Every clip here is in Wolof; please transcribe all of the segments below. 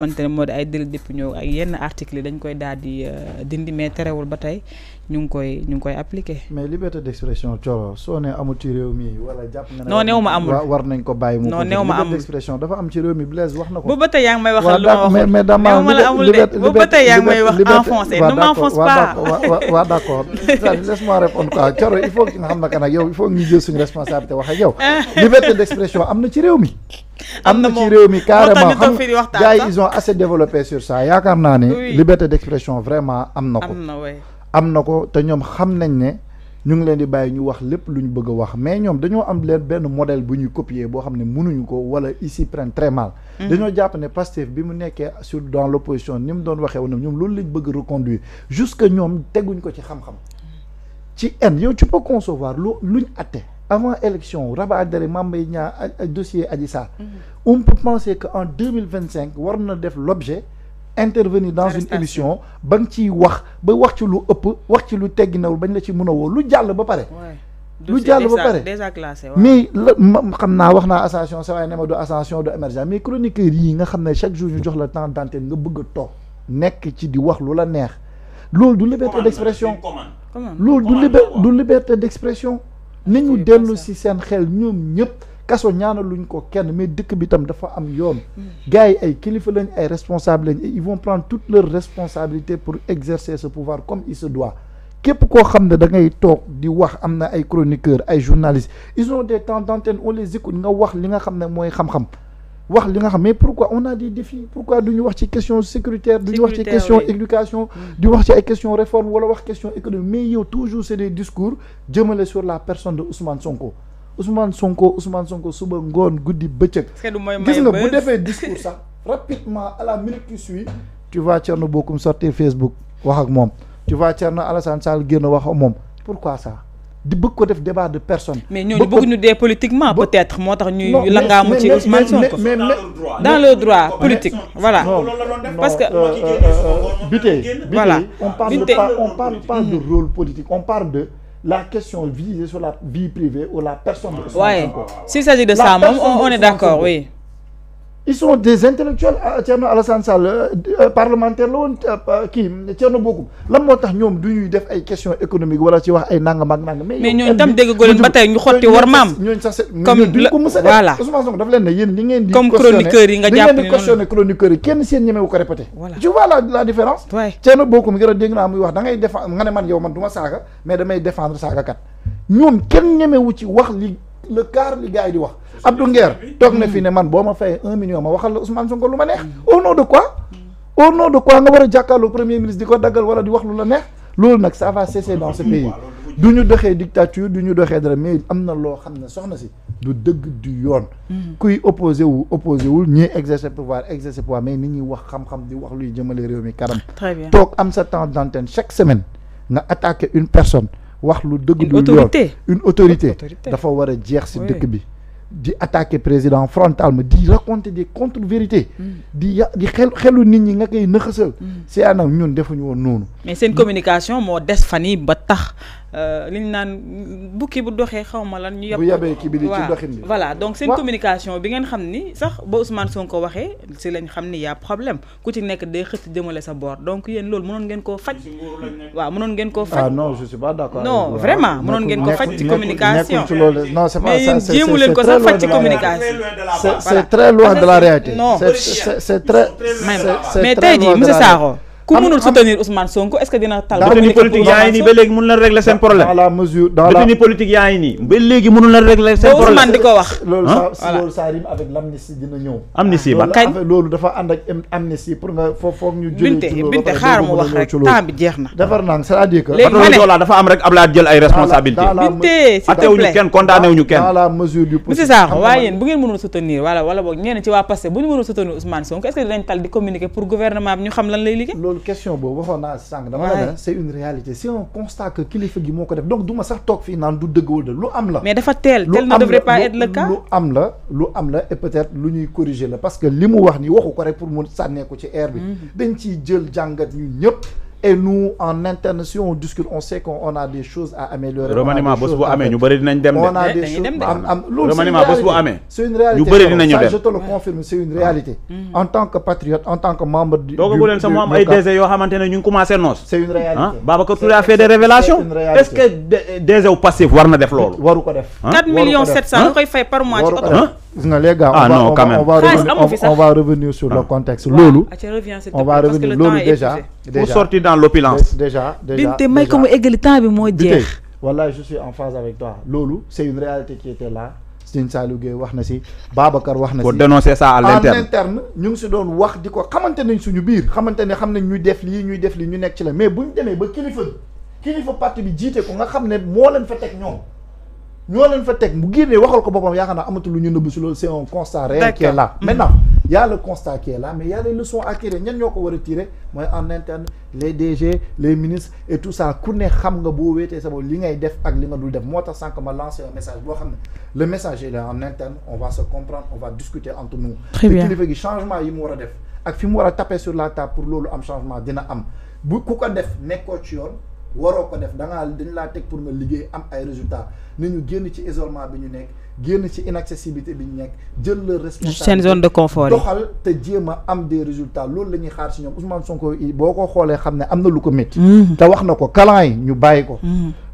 xamante ne moo di ay délit d'opinion ak yenn articles yi dañ koy daal di dindi mais terewul ba tey ñu ngi koy appliquer. mais liberté d'expression Thioro soo ne amul ci réew mi wala jàpp nga ne. non néew ma amul war nañ ko bàyyi. non néew ma amul liberté d'expression dafa am ci réew mi Blaise wax na ko. bu ba tey yaa ngi may waxal lu ma waxul mais dama bu ba tey yaa ngi may wax enfoncé ne m'enfonce pas. waaw d'accord laisse-moi répondre quoi Thioro il faut que nga xam ne que nag yow il faut que ñu jël suñu responsabilité wax ak yow. liberté d'expression am na ci réew mi. am na ci réew mi carrément xam gars yi ils ont assez développé sur ça yaakaar naa ne liberté d'expression vraiment am na ko am na ko te ñoom xam nañ ne ñu ngi leen di bàyyi ñu wax lépp lu ñu bëgg a wax mais ñoom dañoo am leen benn modèle bu ñuy copier boo xam ne mënuñu ko wala ici prennent très mal dañoo jàpp ne Pastef bi mu nekkee sur dans l'opposition ni mu doon waxee woon ñoom loolu lañ bëgg reconduire jusque ñoom teguñ ko ci xam-xam ci yow tu peux concevoir luñ atte avant élection Rabat Adere Mame Mbaye Niang dossier Adji Sarr on peut penser que en 2025 war na def l'objet intervenir dans une émission ba nga ciy wax ba wax ci lu ëpp wax ci lu tegginawul bañ la ci mën a woo lu jàll ba pare lu jàll ba pare déjà classé mais la xam naa wax naa ascension sa waaye ne ma du ascension du émergent mais chroniqueurs yi nga xam ne chaque jour ñu jox la temps d'antenne nga bëgg a toog nekk ci di wax lu la neex loolu du liberté d'expression loolu du liberté d'expression nit ñu dellu ci seen xel ñoom ñëpp kaso ñaanaluñ ko kenn mais dëkk bi tam dafa am yoon gars yi ay kilifa lañ ay responsables lañ et ils vont prendre toutes leurs responsabilités pour exercer ce pouvoir comme il se doit képp koo xam ne da ngay toog di wax am na ay chroniqueurs ay journalistes ils ont des temps d'antenne on les écoute nga wax li nga xam ne mooy xam-xam wax li nga xam mais pourquoi on a des défis pourquoi duñu wax ci question sécuritaire duñu wax ci question éducation di wax ci ay question réforme wala wax question économique mais yow toujours c'est des discours jëmale sur la personne de Ousmane Sonko suba ngoon guddi bëccëg gis nga bu defee discours sax rapidement à la minute qui suit tu vois Thierno Bocoum sortir Facebook wax ak moom tu vois Thierno Alassane Sall génn wax ak moom pourquoi ça di bëgg ko def débat de personne mais ñooñu bëgg ñu dee politiquement peut-être moo tax ñuy langaamu ci Ousmane Sonko mais dans le droit politique voilà parce que Biteye on parle pas de rôle politique on parle de la question visée sur la vie privée ou la personne de Ousmane Sonko. S'il s'agit de ça moom on est d'accord oui. Ils sont des intellectuels Thierno Alassane Sall parlementaire la woon kii Thierno Bocoum lan moo tax ñoom du ñuy def ay questions économiques wala ci wax ay nangam ak nangam. mais ñooñu tam dégg nga leen ba tey ñu xotti war maam. ñooñu sax comme duñ ko mës a def voilà Ousmane Sonko dafa leen ne yéen li ngeen di. comme chroniqueurs yi nga jàpp ne questionné chroniqueurs yi kenn seen ñemewu ko répété. voilà tu vois la différence. waay Thierno Bocoum mi nga dégg naa muy wax da ngay défendre nga ne man yow man du ma saaga mais damay défendre saagakat ñoom kenn ñemewu ci wax li le quart li gars yi di wax. Abdou Nguer toog na fi ne man boo ma fayee 1 million ma waxal la Ousmane Sonko lu ma neex au nom de quoi nga war a jàkkaarloo premier ministre di ko daggal wala di wax lu la neex loolu nag ça va cesser dans ce pays du ñu doxee dictature du ñu doxee dara mais am na loo xam ne soxna si du dëgg du yoon kuy opposé wul ñii exercer pouvoir mais nit ñuy wax xam-xam di wax luy jëmale réew mi kanam toog am sa temps d'antenne chaque semaine nga attaquer une personne wax lu dëgg du yoon une autorité dafa war a jeex si dëkk bi di attaquer président frontalement di raconter des contre-vérités di xelu nit ñi nga koy nëxasal si anam ñun defuñu woon noonu mais seen communication moo des fan yi ba tax li ñu naan bukki bu doxee xaw ma lan ñu yàpp bu yabee kii bi di ci doxin bi voilà donc seen communication bi ngeen xam ni sax ba Ousmane Sonko waxee si lañ xam ni y a problème ku ci nekk day xëcc jëmale sa boor donc yéen loolu mënoon ngeen koo faj waaw mënoon ngeen koo faj non je suis pas d'accord non vraiment mënoon ngeen ko faj ci communication non c'est pas mais yéen jéemu leen ko sax faj ci communication c'est très loin de la réalité non c'est très mais tey jii monsieur Sakho ku mënul soutenir Ousmane Sonko est-ce que dina tal détenu politique yaa ngi nii ba léegi mënul la régler seen problème dans la mesure détenu politique yaa ngi nii ba léegi mënul la régler seen problème Ousmane di ko wax loolu ça rime avec l'amnistie dina ñëw amnistie ba kañ loolu dafa ànd ak amnistie pour nga foog ñu jëlee binte xaar mu wax rek temps bi jeex na defar naa c'est-à-dire que léegi dafa am rek Ablaye jël ay responsabilité binte s'il te atewuñu kenn condamné wuñu kenn dans la mesure du possible monsieur Sakho waaye yéen bu ngeen mënul soutenir wala boog ñeneen ci waa Pastef bu ñu mënul soutenir Ousmane Sonko est-ce que dinañ tal di communiquer pour gouvernement bi ñu xam lan lay liggéey loolu question boobu dama la ne c'est une réalité c'est un constat que kilifa gi moo ko def donc du ma sax toog fii naan du dëgg wala lu am la mais dafa tel ne devrait pas être le cas lu am la et peut-être lu ñuy corriger la parce que li mu wax ni waxu ko rek pour mu sànnee ko ci air bi dañ ciy jël jàngat ñu ñëpp et nous en interne si on discute on sait qu'on a des choses à améliorer. remaniement bés bu amee ñu bëri dinañ dem de. on a des choses loolu remaniement bés bu amee. c'est une réalité ñu bëri dinañu dem ça je te le confirme c'est une réalité. en tant que patriote en tant que membre du doogagu leen sa mu am ay DG yoo xamante ne ñu ngi commencé noos. c'est une réalité. Babacar Touré a fait des révélations. est-ce que DG wu Pastef war na def loolu. waru ko def. 4 millions 700 nga koy fay par mois ci oto. gis nga les gars on va revenir sur le contexte loolu. on va revenir loolu déjà. pour sortir dans l'opulence. déjà Binte may ko mu eggali temps bi moo jeex. Voilà, je suis en phase avec toi loolu c'est une réalité qui était là. Serigne Saliou Gueye wax na si Babacar wax na si. pour dénoncer ça à l'interne. en interne ñu ngi si doon wax di ko xamante nañ suñu biir xamante ne xam nañ ñuy def lii ñu nekk ci la mais buñ demee ba kilifa parti bi jiite ko nga xam ne moo leen fa teg ñoo leen fa teg mu génnee waxal ko boppam yaakaar naa amatul lu ñu nëbb si loolu c'est un constat réel qui est là. Maintenant il y a le constat qui est là mais il y a les leçons à tirer ñan ñoo ko war a tirer mooy en interne les DG les ministres et tout ça ku ne xam nga boo wéetee sa bopp li ngay def ak li nga dul def moo tax sànq ma lancer un message boo xam ne le message il est en interne on va se comprendre on va discuter entre nous. Très bien kilifa gi changement yi mu war a def ak fi mu war a taper sur la table pour loolu am changement dina am bu ku ko def nekkoo ci yoon waroo ko def dañ laa teg pour nga liggéey am ay résultats ni ñu génn ci isolement bi ñu nekk génn ci inaccessibilité bi ñu nekk jël le responsabilité seen zone de confort doxal te jéem a am des résultats loolu la ñuy xaar si ñoom Ousmane Sonko boo ko xoolee xam ne am na lu ko métti te wax na ko kalan yi ñu bàyyi ko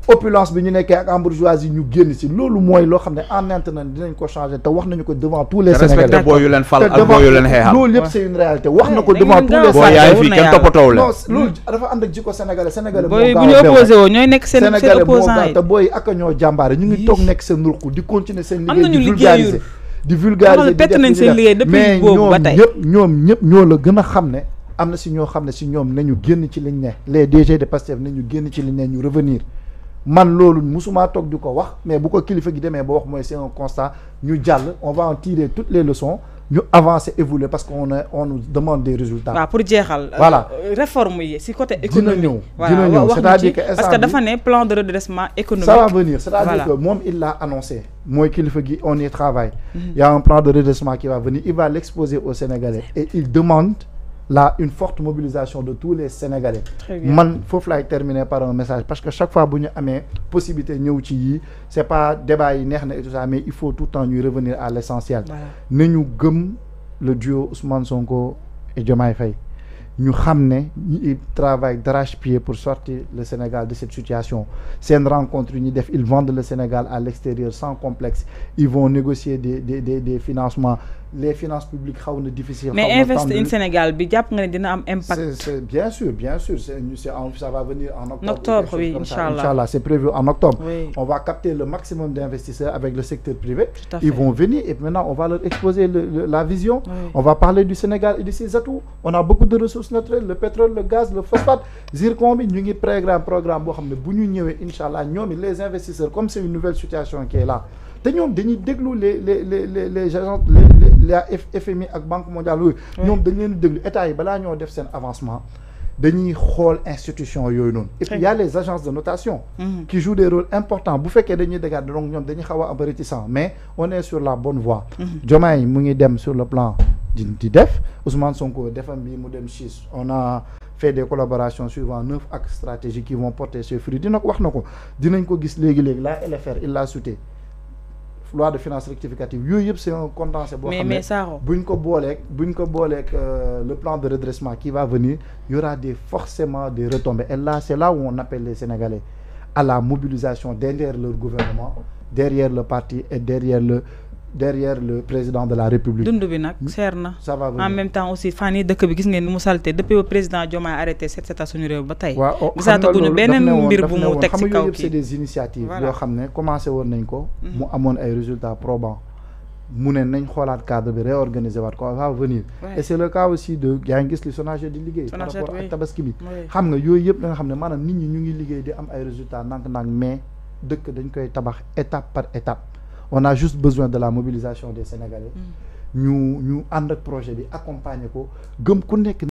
opulence bi ñu nekkee ak bourgeoisie ñu génn si loolu mooy loo xam ne en interne dinañ ko changer te wax nañu ko devant tous les Sénégalais respecté boo yu leen fal ak boo yu leen xeexal loolu yëpp c'est une réalité wax na ko devant tous les boo yaay fii kenn toppatoo leen non loolu dafa ànd ak jikko sénégalais booy bu ñu opposé woo ñooy nekk seen opposant yi te booy ak ñoo jàmbaare ñu ngi toog nekk seen ruq di continuer seen liggéey di vulgariser pett nañ seen liggéey depuis boobu ba tey ñoom ñëpp ñoo la gën a xam ne am na si ñoo xam ne si ñoom nañu génn ci liñ ne les DG de Pastef nañu génn ci liñ ne ñu revenir man loolu musuma toog di ko wax mais bu ko kilifa gi demee ba wax mooy c'est un constat ñu jàll on va en tirer toutes les leçons ñu avancer évoluer parce que on nous demande des résultats. waaw pour jeexal. voilà réforme yi si côté économique. dina ñëw c'est-à-dire que parce que dafa ne plan de redressement économique. ça va venir c'est-à-dire que moom il l'a annoncé mooy kilifa gi on y travaille. Il y a un plan de redressement qui va venir il va l'exposer aux Sénégalais et il demande là une forte mobilisation de tous les Sénégalais. Man foofu laay terminer par un message parce que chaque fois bu ñu amee possibilité ñëw ci yii c'est pas débat yi neex na et tout ça mais il faut tout le temps ñuy revenir à l'essentiel. nañu gëm le duo Ousmane Sonko et Diomaye Faye ñu xam ne ils travaillent d'arrache-pied pour sortir le Sénégal de cette situation seen rencontre yu ñuy def ils vendent le Sénégal à l'extérieur sans complexe ils vont négocier des financements les finances publiques xaw na difficile. mais Invest in Sénégal bi jàpp nga ne dina am impact. c'est bien sûr ça va venir en octobre. Oui, Inch'Allah c'est prévu en octobre. Oui. On va capter le maximum d'investisseurs avec le secteur privé. Tout à fait. Ils vont venir et maintenant on va leur exposer la vision. Oui. On va parler du Sénégal et de ses atouts. On a beaucoup de ressources naturelles le pétrole le gaz le phosphate zircon bi ñu ngi programme boo xam ne bu ñu ñëwee Inch'Allah ñoom les investisseurs comme c'est une nouvelle situation qui est là. te ñoom dañuy déglu les agents la FMI ak Banque mondiale yooyu ñoom dañ leen déglu état yi balaa ñoo def seen avancement dañuy xool institution yooyu noonu et puis il y a les agences de notation qui jouent des rôles importants bu fekkee dañuy dégager donc ñoom dañuy xaw a am réticent mais on est sur la bonne voie Diomaye mu ngi dem sur le plan di def Ousmane Sonko defam bi mu dem Chine on a fait des collaborations suivant 9 axes stratégiques qui vont porter ses fruits dina ko wax na ko dinañ ko gis léegi la LFR il l'a souhaité loi de finances rectificative yooyu yëpp c'est un condensé boo xam ne buñ ko booleeg le plan de redressement qui va venir il y aura forcément des retombées et là c'est là où on appelle les Sénégalais à la mobilisation derrière leur gouvernement derrière le parti et derrière le président de la République. dund bi nag seer na. ça va venir en même temps aussi fan yi dëkk bi gis ngeen ni mu salté depuis ba président Diomaye arrêté setal suñu réew ba tey. waaw gisaataguñu beneen mbir bu mu teg ci kaw kii c'est des initiatives yoo xam ne commencé woon nañ ko. mu amoon ay résultats probants. mu ne nañ xoolaat cadre bi réorganiser waat ko va venir. et c'est le cas aussi de yaa ngi gis li Sonaged di liggéey. par rapport ak tabaski bi. xam nga yooyu yëpp da nga xam ne maanaam nit ñi ñu ngi liggéey di am ay résultats ndànk-ndànk mais dëkk dañ koy tabax étape par étape. On a juste besoin de la mobilisation des Sénégalais. ñu ànd ak projet bi accompagner ko gëm ku nekk